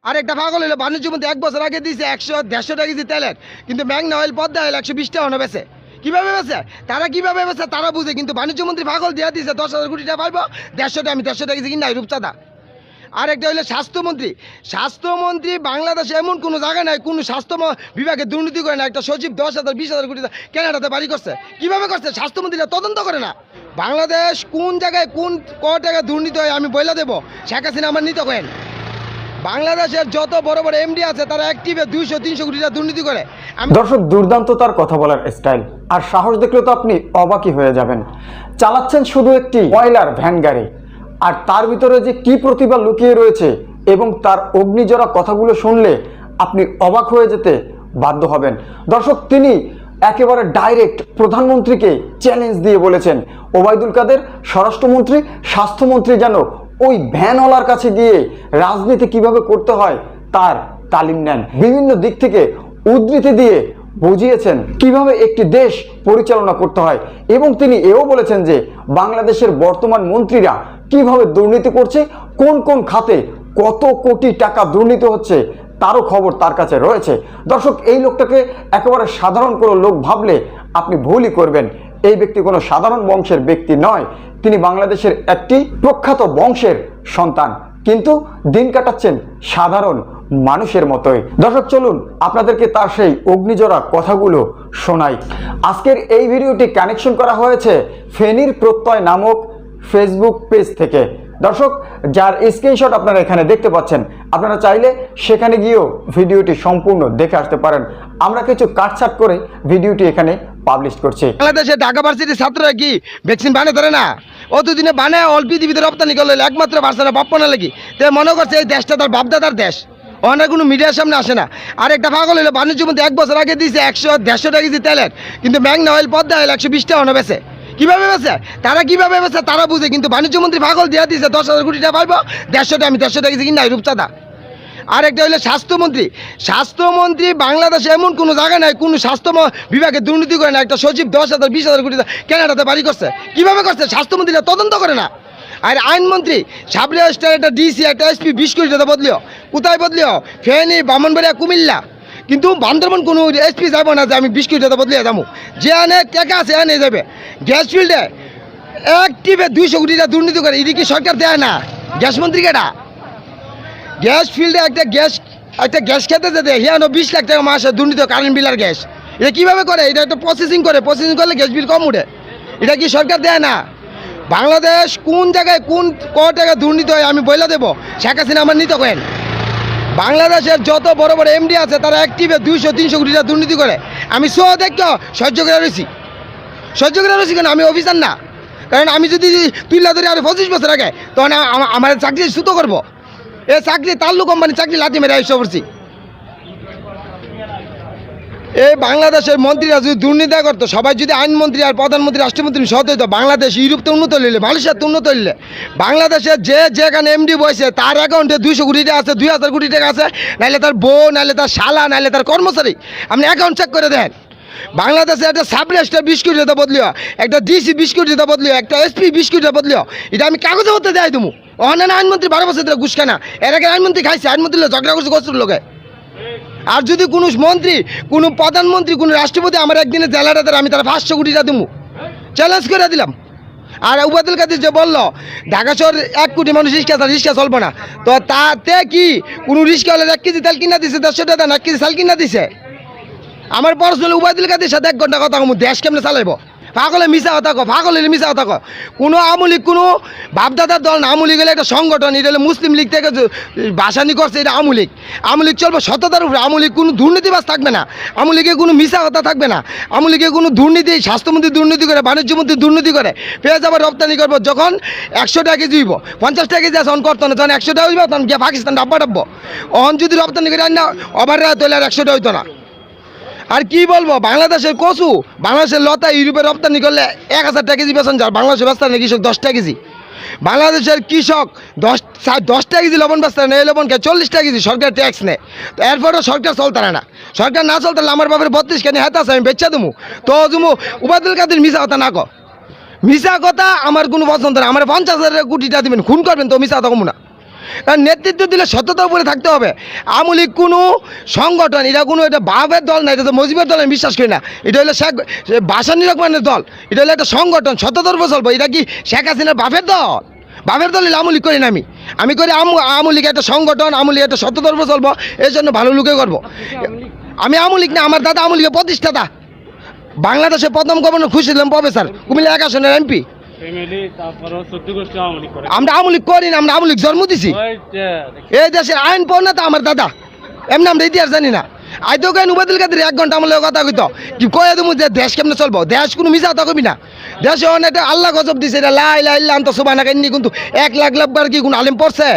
আর একটা পাগল হলো বাণিজ্য মন্ত্রী 1 বছর আগে দিয়েছে 100-150 টাকা কেজি তেলের, কিন্তু ম্যাগনা অয়েল পদ্মা অয়েল 120 টাকা বেছে। কীভাবে বেছে তারা, কীভাবে বেছে তারা বুঝে, কিন্তু বাণিজ্য মন্ত্রী পাগল দিয়ে দিয়েছে 10,000 কোটি টাকা পাইব 150 টাকা, আমি 150 টাকা কেজি কিনা রূপচাঁদা। আর একটা হলো স্বাস্থ্যমন্ত্রী বাংলাদেশে এমন কোনো জায়গা নাই কোনো স্বাস্থ্য বিভাগে দুর্নীতি করে না। একটা সচিব 10,000-20,000 কোটি টাকা কেনাডাতে বাড়ি করছে, কীভাবে করছে স্বাস্থ্যমন্ত্রীরা তদন্ত করে না। বাংলাদেশ কোন জায়গায় কোন টাকা দুর্নীতি হয় আমি বলে দেবো, শেখ হাসিনা আমার নিতে করেন। বাংলাদেশের যত বড় বড় এমডি আছে তারা অ্যাক্টিভে 200-300 কোটি টাকা দুর্নীতি করে। দর্শক, দুর্দান্ত তার কথা বলার স্টাইল আর সাহস দেখলে তো আপনি অবাকই হয়ে যাবেন। চালাচ্ছেন শুধু একটি ময়লার ভ্যান গাড়ি, আর তার ভিতরে যে কি প্রতিভা লুকিয়ে রয়েছে এবং তার অগ্নিজরা কথাগুলো শুনলে আপনি অবাক হয়ে যেতে বাধ্য হবেন। দর্শক, তিনি একেবারে ডাইরেক্ট প্রধানমন্ত্রীকে চ্যালেঞ্জ দিয়ে বলেছেন ওবায়দুল কাদের স্বরাষ্ট্রমন্ত্রী, স্বাস্থ্যমন্ত্রী যেন ওই ভ্যানওয়ালার কাছে গিয়ে রাজনীতি কিভাবে করতে হয় তার তালিম নেন। বিভিন্ন দিক থেকে উদ্ধৃতি দিয়ে বুঝিয়েছেন কিভাবে একটি দেশ পরিচালনা করতে হয়, এবং তিনি এও বলেছেন যে বাংলাদেশের বর্তমান মন্ত্রীরা কিভাবে দুর্নীতি করছে, কোন কোন খাতে কত কোটি টাকা দুর্নীতি হচ্ছে তারও খবর তার কাছে রয়েছে। দর্শক, এই লোকটাকে একেবারে সাধারণ কোনো লোক ভাবলে আপনি ভুলই করবেন। এই ব্যক্তি কোনো সাধারণ বংশের ব্যক্তি নয়, তিনি বাংলাদেশের একটি প্রখ্যাত বংশের সন্তান, কিন্তু দিন কাটাচ্ছেন সাধারণ মানুষের মতোই। দর্শক, চলুন আপনাদেরকে তার সেই অগ্নিজরা কথাগুলো শোনাই। আজকের এই ভিডিওটি কানেকশন করা হয়েছে ফেনীর প্রত্যয় নামক ফেসবুক পেজ থেকে। দর্শক, যার স্ক্রিনশট আপনারা এখানে দেখতে পাচ্ছেন, আপনারা চাইলে সেখানে গিয়েও ভিডিওটি সম্পূর্ণ দেখে আসতে পারেন। আমরা কিছু কাটছাট করে ভিডিওটি এখানে পাবলিশ করছি। বাংলাদেশে ঢাকা ভার্সিটির ছাত্ররা কি ভ্যাকসিন বানিয়ে ধরে না? অতদিনে বানায় অল পৃথিবীতে রপ্তানি করলে একমাত্র বার্সা বাপ্পা না লাগি, তাই মনে করছে এই দেশটা তার বাপদাদার দেশ, অনেক কোনো মিডিয়ার সামনে আসে না। আর একটা পাগল হলো বাণিজ্য মন্ত্রী 1 বছর আগে দিয়েছে 100-150 টাকা কেজি তেলের, কিন্তু ম্যাগনা অয়েল পদ্মা অয়েল 120 টাকা বেছে। কীভাবে বেছে তারা, কীভাবে বেছে তারা বুঝে, কিন্তু বাণিজ্য মন্ত্রী পাগল দিয়ে দিয়েছে 10,000 কোটি টাকা পাইব 150 টাকা, আমি 150 টাকা কেজি কিনা রূপচাঁদা। আর একটা হলো স্বাস্থ্যমন্ত্রী বাংলাদেশে এমন কোনো জায়গা নাই কোনো স্বাস্থ্য বিভাগে দুর্নীতি করে না। একটা সচিব 10,000-20,000 কোটি টাকা কেনাডাতে বাড়ি করছে, কীভাবে করছে স্বাস্থ্যমন্ত্রীরা তদন্ত করে না। আর আইনমন্ত্রী সাবরেজিস্ট্রার একটা ডিসি একটা এসপি 20 কোটি টাকা বদলিও, কোথায় বদলিও? ফেনী, ব্রাহ্মণবাড়িয়া, কুমিল্লা, কিন্তু বান্দরবান কোনো এসপি যাবো না যে আমি 20 কোটি টাকা বদলিয়ে যাবো। যে আনে টাকা আছে এনে যাবে। গ্যাস ফিল্ডে অ্যাক্টিভে 200 কোটি টাকা দুর্নীতি করে, এদিকে কি সরকার দেয় না? গ্যাস মন্ত্রী কেটা? গ্যাস ফিল্ডে একটা গ্যাস খেতে যেতে হিয়ানো 20 লাখ টাকা মাসে দুর্নীতি, কারেন্ট বিল আর গ্যাস। এটা কীভাবে করে? এটা একটা প্রসেসিং করলে গ্যাস বিল কম উঠে। এটা কি সরকার দেয় না? বাংলাদেশ কোন জায়গায় কোন টাকা দুর্নীতি হয় আমি বলে দেবো, শেখ হাসিনা আমার নিতে করেন। বাংলাদেশের যত বড় বড় এমডি আছে তারা অ্যাক্টিভে 200-300 কোটি টাকা দুর্নীতি করে। আমি সহ্য করে রয়েছি কেন? আমি অফিসার না, কারণ আমি যদি তুলে ধরি আরো 25 বছর আগে, তখন আমার চাকরি সুতো করবো। এই চাকরি তাল্লু কোম্পানি চাকরি লাথি মেরে এসে পড়ছি। এই বাংলাদেশের মন্ত্রীরা যদি দুর্নীতি করতো, সবাই যদি আইনমন্ত্রী আর প্রধানমন্ত্রী রাষ্ট্রমন্ত্রী সৎ হইতো, বাংলাদেশ ইউরোপতে উন্নত হইলে, মালয়েশিয়াতে উন্নত হইলে, বাংলাদেশের যেখানে এমডি বসে তার অ্যাকাউন্টে 200 কোটি টাকা আছে, 2,000 কোটি টাকা আছে, নাহলে তার বউ, নাহলে তার শালা, নাহলে তার কর্মচারী। আপনি অ্যাকাউন্ট চেক করে দেন। বাংলাদেশে একটা সাবরেজিস্ট্রার 20 কোটি টাকা বদলিও, একটা ডিসি 20 কোটি টাকা বদলিও, একটা এসপি 20 কোটি টাকা বদলিও, এটা আমি কাগজে মধ্যে দেয় দেবো। অনেক আইনমন্ত্রী 12 বছর ধরে ঘুষ খানা, এর আগে আইনমন্ত্রী খাইছে, আইনমন্ত্রী ঝগড়া করছে কষ্ট লোকে। আর যদি কোনো মন্ত্রী, কোনো প্রধানমন্ত্রী, কোনো রাষ্ট্রপতি আমার একদিনে জেলাটা দেয়, আমি তারা 500 কোটি টাকা দেবো, চ্যালেঞ্জ করে দিলাম। আর ওবায়দুল কাদের যে বললো ঢাকা শহর 1 কোটি মানুষ রিক্সা চলবে না, তো তাতে কি কোনো রিক্সা হলে 1 কেজি তেল কিনা দিছে, 150 টাকা 1 কেজি চাল কিনা দিছে? আমার পার্সোনাল ওবায়দুল কাদের সাথে 1 ঘন্টা কথা কম, দেশ কেমনে চালাইব? পাগলে মিশা কথা কো, মিশা কথা কো। কোনো আমলিক, কোনো বাপদাদার দল না, আমলিক হলে একটা সংগঠন। এটা হলে মুসলিম লীগ থেকে বাসানি করছে, এটা আমলিক চলবে সততার উপরে। আমলিক কোনো দুর্নীতিবাজ থাকবে না, আমলিকে কোনো মিশা কথা থাকবে না, আমলিকে কোনো দুর্নীতি, স্বাস্থ্যমন্ত্রী দুর্নীতি করে, বাণিজ্যমন্ত্রী দুর্নীতি করে, পেঁয়াজ আবার রপ্তানি করবো। যখন 100 টাকা কেজি হইব, 50 টাকা কেজি আছে অন করতো না, যখন 100 টাকা হইব তখন গিয়ে পাকিস্তান ডাব্বো। অন যদি রপ্তানি করে না ওভার রাত হইলে আর 100 টাকা হইতো না। আর কি বলবো, বাংলাদেশের কচু, বাংলাদেশের লতা ইউরোপে রপ্তানি করলে 1000 টাকা কেজি বেতন, যার বাংলাদেশের বেচতে না কৃষক 10 টাকা কেজি। বাংলাদেশের কৃষক 10 টাকা কেজি লবণ বেচতে না, এই লবণকে 40 টাকা কেজি সরকার ট্যাক্স নেয়। তো এরপরও সরকার চলতে না, সরকার না চলতে আমার বাপের 32 কেজি হাতে আছে, আমি বেচা দেবো। তো জুমু ওবায়দুল কাদের মিশা কথা না কো, মিশা কথা আমার কোনো পছন্দ না। আমার 50,000 কোটি টাকা দিবেন, খুন করবেন তো মিশা কথা কমু না। কারণ নেতৃত্ব দিলে সততার উপরে থাকতে হবে। আওয়ামী লীগ কোনো সংগঠন, এটা কোনো এটা বাপের দল না, এটা তো মজিবের দল, আমি বিশ্বাস করি না। এটা হলো ভাসানী রহমানের দল, এটা হলো একটা সংগঠন, সততার উপর চলবো। এটা কি শেখ হাসিনার বাপের দল? বাপের দল আওয়ামী লীগ করি না আমি করি আওয়ামী লীগ একটা সংগঠন, আওয়ামী লীগ একটা সততার উপর চলবো, এই জন্য ভালো লোকে করবো। আমি আওয়ামী লীগ না, আমার দাদা আওয়ামী লীগের প্রতিষ্ঠাতা, বাংলাদেশের প্রথম গভর্নর খুরশিদ প্রফেসর, কুমিল্লা 1 আসনের এমপি। আমরা আওয়ামী লীগ করি না, আমরা আওয়ামী লীগ জন্ম দিছি। এই দেশের আইন প্রণেতা আমার দাদা, এমনি আমরা ইতিহাস জানি না। আই তো কেন উবাদুল কাদের 1 ঘন্টা আমার কথা কইতো কি কয়ে দেবো যে দেশ কেমনে চলবো, দেশ কোনো মিশা কথা কবি না। দেশে অনেকটা আল্লাহ গজব দিছে, এটা লাই লাই আন্ত সুবানা কেননি, কিন্তু 1 লাখ বার কি কোনো আলেম পড়ছে?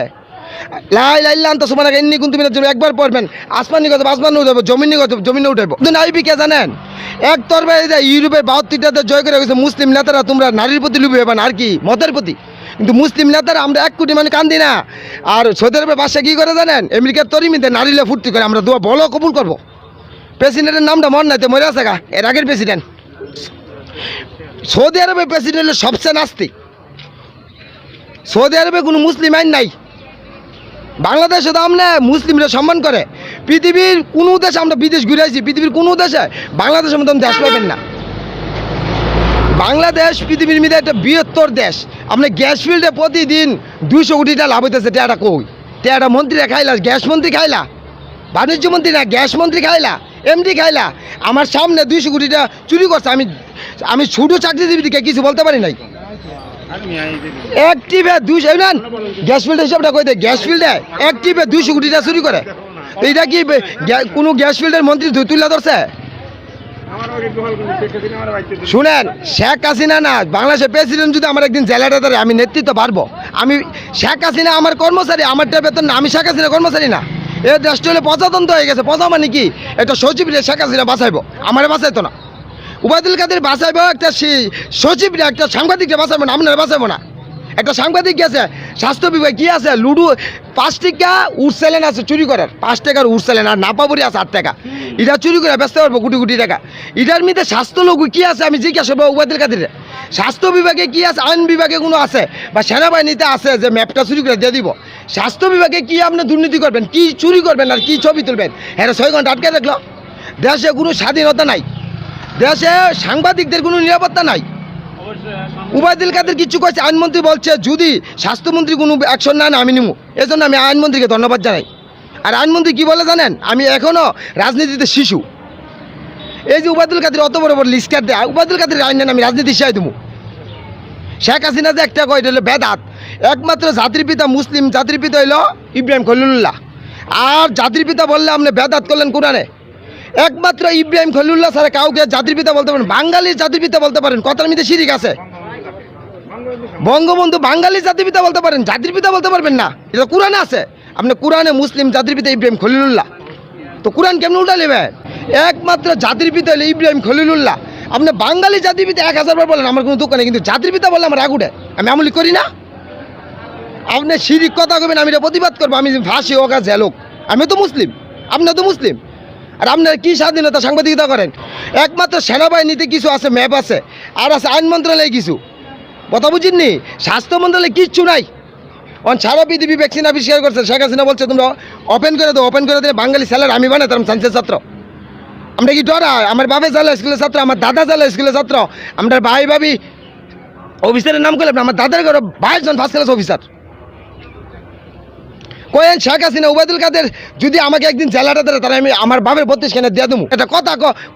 লাই লাই আন্ত সুবানা কেননি কিন্তু একবার পড়বেন, আসমানি গজব আসমানে উঠাবো, জমিনি গজব জমিনে উঠাবো। কিন্তু আইবি কে জানেন, এক তরবারি ইউরোপের 72টাতে জয় করে গেছে মুসলিম নেতারা, তোমরা নারীর প্রতি লুবি হবে না আর কি মতের প্রতি। কিন্তু মুসলিম নেতারা আমরা 1 কোটি মানে কান্দি না। আর সৌদি আরবের বাসা কী করে জানেন, আমেরিকার তরিমিতে নারীলে ফুর্তি করে, আমরা দোয়া বলো কবুল করবো। প্রেসিডেন্টের নামটা মন নাই তো, মরে আছে গা, এর আগের প্রেসিডেন্ট। সৌদি আরবের প্রেসিডেন্ট হলো সবচেয়ে নাস্তিক। সৌদি আরবে কোনো মুসলিম আইন নাই। বাংলাদেশে তো আমরা মুসলিমরা সম্মান করে। পৃথিবীর কোনো দেশে আমরা বিদেশ ঘুরে আসি, পৃথিবীর কোনো দেশে বাংলাদেশের মতন দেশ পাবেন না। বাংলাদেশ পৃথিবীর মধ্যে একটা বৃহত্তর দেশ। আপনি গ্যাস ফিল্ডে প্রতিদিন 200 কোটিটা লাভ হইতেছে, টেয়াটা কই? টেয়াটা মন্ত্রীরা খাইলা, গ্যাস মন্ত্রী খাইলা, বাণিজ্য মন্ত্রী না, গ্যাস মন্ত্রী খাইলা, এমডি খাইলা। আমার সামনে 200 কোটিটা চুরি করছে। আমি ছোটো চাকরিজীবীকে কিছু বলতে পারি নাই। অ্যাক্টিভে 200 নেন, গ্যাস ফিল্ডে হিসাবটা কই দেয়, গ্যাস ফিল্ডে অ্যাক্টিভে 200 কোটিটা চুরি করে। তো এটা কি কোনো গ্যাস ফিল্ডের মন্ত্রী তুলে ধরছে? শুনেন, শেখ হাসিনা না, বাংলাদেশের প্রেসিডেন্ট যদি আমার একদিন জেলাটা ধরে, আমি নেতৃত্ব পারবো। আমি শেখ হাসিনা আমার কর্মচারী, আমারটা বেতন না, আমি শেখ হাসিনা কর্মচারী না। এই দেশটা হলে প্রজাতন্ত্র হয়ে গেছে। প্রজা মানে কি, একটা সচিব রে শেখ হাসিনা বাঁচাইবো, আমারে বাঁচাইতো না। উবায়দুল কাদের বাঁচাইবো, একটা সচিব রে, একটা সাংবাদিককে বাঁচাইবো না, আপনারা বাঁচাইবো না। একটা সাংবাদিক গেছে স্বাস্থ্য বিভাগ, কি আছে লুডু 5 টাকা উড়ছেলেন আছে চুরি করার, 5 টাকার উড়ছেলেন, আর নাপাবরি আছে 8 টাকা, এটা চুরি করে বেচতে পারবো কোটি কোটি টাকা। এটার মধ্যে স্বাস্থ্য লোক কি আছে আমি জিজ্ঞাসা করবো উবায়দুল কাদের। স্বাস্থ্য বিভাগে কি আছে, আইন বিভাগে কোনো আছে, বা সেনাবাহিনীতে আছে যে ম্যাপটা চুরি করে দিয়ে দিব। স্বাস্থ্য বিভাগে কি আপনি দুর্নীতি করবেন, কি চুরি করবেন, আর কি ছবি তুলবেন? হ্যাঁ 6 ঘন্টা আটকে রাখলো। দেশে কোনো স্বাধীনতা নাই, দেশে সাংবাদিকদের কোনো নিরাপত্তা নাই। উবায়দুল কাদের কিছু কয়েছে, আইনমন্ত্রী বলছে যদি স্বাস্থ্যমন্ত্রী কোনো অ্যাকশন না আমি নিবো। এই জন্য আমি আইনমন্ত্রীকে ধন্যবাদ জানাই। আর আইনমন্ত্রী কি বলে জানেন, আমি এখনও রাজনীতিতে শিশু। এই যে উবায়দুল কাদের অত বড় বড় লিস্ট দেয়, উবায়দুল কাদের আইন নেন, আমি রাজনীতি শিখাই দেবো। শেখ হাসিনা যে একটা কয়, এটা হলো বেদাত। একমাত্র জাতির পিতা, মুসলিম জাতির পিতা হইল ইব্রাহিম খলিলুল্লাহ। আর জাতির পিতা বললে আপনি বেদাত করলেন কোরআনে। একমাত্র ইব্রাহিম খলিলুল্লাহ ছাড়া কাউকে জাতির পিতা বলতে পারেন, বাঙালির জাতির পিতা বলতে পারেন, কথার মধ্যে শিরিক আছে। বঙ্গবন্ধু বাঙালি জাতির পিতা বলতে পারেন, জাতির পিতা বলতে পারবেন না, এটা কোরআনে আছে। আপনি কোরআনে মুসলিম জাতির পিতা ইব্রাহিম খলিলুল্লাহ, তো কোরআন কেমন উল্টা নেবেন? একমাত্র জাতির পিতা হলে ইব্রাহিম খলিলুল্লাহ। আপনি বাঙালি জাতির পিতা 1000 বার বলেন, আমার কোনো দোকানে, কিন্তু জাতির পিতা বললে আমার রাগ উঠে। আমি আমলি করি না। আপনি শিরিক কথা কবেন, আমি এটা প্রতিবাদ করবো। আমি ফাঁসি হোক আর জেল হোক, আমি তো মুসলিম, আপনি তো মুসলিম। আর আপনারা কি স্বাধীনতা সাংবাদিকতা করেন? একমাত্র সেনাবাহিনীতে কিছু আছে, ম্যাপ আছে, আর আছে আইন মন্ত্রণালয়ে কিছু, কথা বুঝিনি। স্বাস্থ্য মন্ত্রণালয়ে কিচ্ছু নাই। সারা পৃথিবী ভ্যাকসিন আবিষ্কার করছে, শেখ হাসিনা বলছে তোমরা ওপেন করে দাও, ওপেন করে দিলে বাঙালি স্যালার আমি বানাতাম সায়েন্সের ছাত্র। আমরা কি ডরাই? আমার বাবা জালা স্কুলের ছাত্র, আমার দাদা জালা স্কুলের ছাত্র, আমরা ভাই ভাবি অফিসারের নাম করলাম, আমার দাদার ঘরে 22 জন ফার্স্ট ক্লাস অফিসার। কয়েন শেখ হাসিনা উবায়দুল কাদের যদি আমাকে একদিন জেলাটা দেয়, তাহলে আমি আমার বাপের 32 খানে দিয়ে দেবো। এটা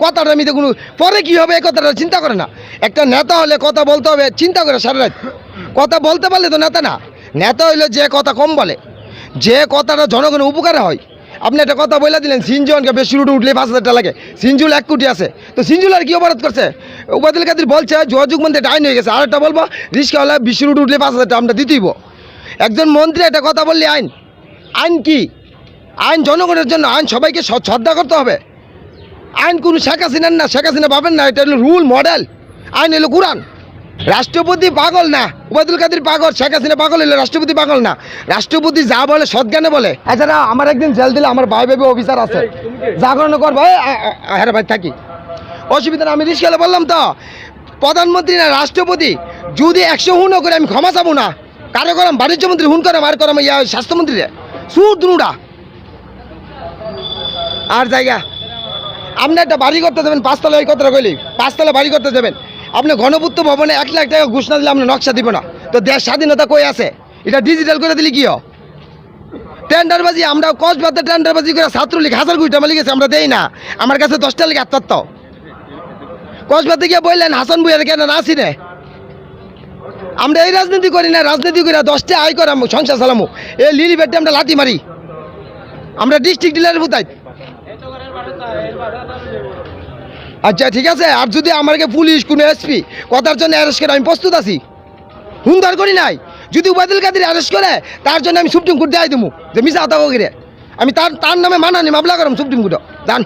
কথাটা আমি কোনো পরে কী হবে এই কথাটা চিন্তা করে না। একটা নেতা হলে কথা বলতে হবে, চিন্তা করে সারা রাত কথা বলতে পারলে তো নেতা না। নেতা হইলে যে কথা কম বলে, যে কথাটা জনগণের উপকারে হয়। আপনি একটা কথা বলে দিলেন, সিনজুলকে বেশি রুটে উঠলে 5000 টাকা লাগে, সিনজুল 1 কোটি আছে, তো সিনজুল আর কি অপরাধ করছে? উবায়দুল কাদের বলছে যোগাযোগ মন্ত্রী এটা আইন হয়ে গেছে। আর একটা বলবো রিক্সাওয়ালা 20 রুটে উঠলে 5000 টাকা আমরা দিতেইব। একজন মন্ত্রী একটা কথা বললে আইন, আইন কি? আইন জনগণের জন্য, আইন সবাইকে শ্রদ্ধা করতে হবে। আইন কোনো শেখ হাসিনার না, শেখ হাসিনা পাবেন না, এটা হলো রুল মডেল। আইন হলো কোরআন। রাষ্ট্রপতি পাগল না, উবায়দুল কাদের পাগল, শেখ হাসিনা পাগল হইলে রাষ্ট্রপতি পাগল না। রাষ্ট্রপতি যা বলে সৎজ্ঞানে বলে। এছাড়া আমার একদিন জেল দিলে আমার ভাই ভাবি অফিসার আছে, জাগরণ করবো, হ্যাঁ ভাই থাকি, অসুবিধা না। আমি রিস্কালে বললাম তো, প্রধানমন্ত্রী না রাষ্ট্রপতি যদি 100 হুনও করে আমি ক্ষমা চাবো না, কারে করাম বাণিজ্য মন্ত্রী হুন করাম আর করাম ইয়া স্বাস্থ্যমন্ত্রী রে সুর দুনুডা আর জায়গা আপনি একটা বাড়ি করতে দেবেন 5 তলা এই কথাটা কইলি 5 তলা বাড়ি করতে দেবেন আপনি গণপূর্ত ভবনে 1 লাখ টাকা ঘোষণা দিলে আপনি নকশা দিব না তো দেশ স্বাধীনতা কই আছে এটা ডিজিটাল করে দিলে কি হয় টেন্ডারবাজি আমরা কক্সবাজার টেন্ডারবাজি করে ছাত্রলীগ 1000 কোটি টাকা লিখেছে আমরা দেই না আমার কাছে 10টা লিখ আত্মত্ব কক্সবাজার গিয়ে বললেন হাসান বুয়ার কেন না আসি রে আমরা এই রাজনীতি করি না রাজনীতি করে 10টা আয় করাম সংসার চালামু এই লিলি বেটে আমরা লাঠি মারি আমরা ডিস্ট্রিক্ট ডিলারের ভূতাই আচ্ছা ঠিক আছে আর যদি আমাকে পুলিশ কোনো এসপি কথার জন্য অ্যারেস্ট করে আমি প্রস্তুত আছি হুন্দার করি নাই যদি উবায়দুল কাদের অ্যারেস্ট করে তার জন্য আমি সুপ্রিম কোর্ট দেয় দেবো যে মিশা হতা করে আমি তার নামে মানানি মামলা করাম সুপ্রিম কোর্টে জান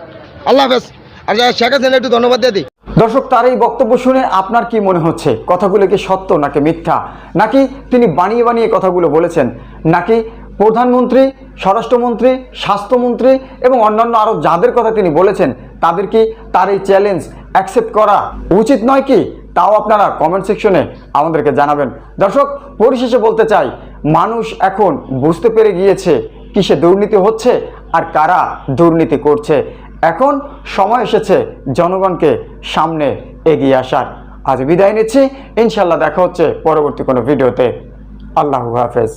আল্লাহ হাফেজ আর শেখ হাসিনা একটু ধন্যবাদ দিয়ে দিই দর্শক, তার এই বক্তব্য শুনে আপনার কি মনে হচ্ছে? কথাগুলো কি সত্য নাকি মিথ্যা, নাকি তিনি বানিয়ে বানিয়ে কথাগুলো বলেছেন, নাকি প্রধানমন্ত্রী, স্বরাষ্ট্রমন্ত্রী, স্বাস্থ্যমন্ত্রী এবং অন্যান্য আরও যাদের কথা তিনি বলেছেন তাদের কি তার এই চ্যালেঞ্জ অ্যাকসেপ্ট করা উচিত নয় কি? তাও আপনারা কমেন্ট সেকশনে আমাদেরকে জানাবেন। দর্শক, পরিশেষে বলতে চাই, মানুষ এখন বুঝতে পেরে গিয়েছে কিসে দুর্নীতি হচ্ছে আর কারা দুর্নীতি করছে। এখন সময় এসেছে জনগণকে সামনে এগিয়ে আসার। আজ বিদায় নিচ্ছি, ইনশাল্লাহ দেখা হচ্ছে পরবর্তী কোনো ভিডিওতে। আল্লাহু হাফেজ।